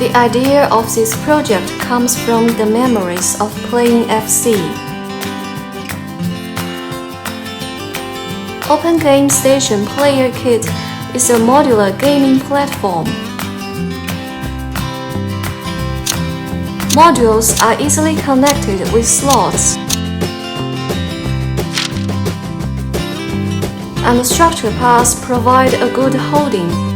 The idea of this project comes from the memories of playing FC. Open Game Station Player Kit is a modular gaming platform. Modules are easily connected with slots, and the structure parts provide a good holding.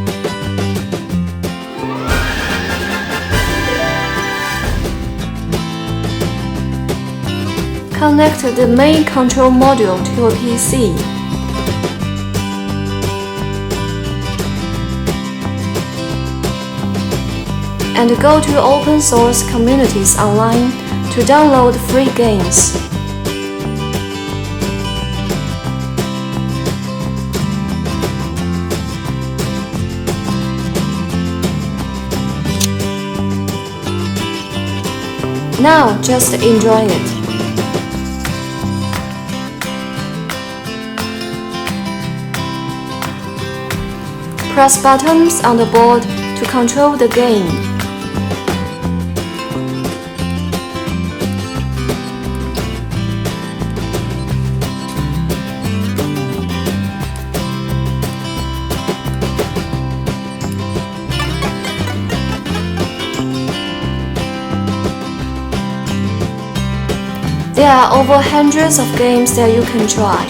Connect the main control module to a PC. And go to open source communities online to download free games. Now just enjoy it. Press buttons on the board to control the game. There are over hundreds of games that you can try.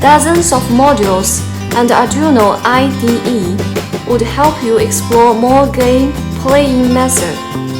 Dozens of modules and Arduino IDE would help you explore more game playing methods.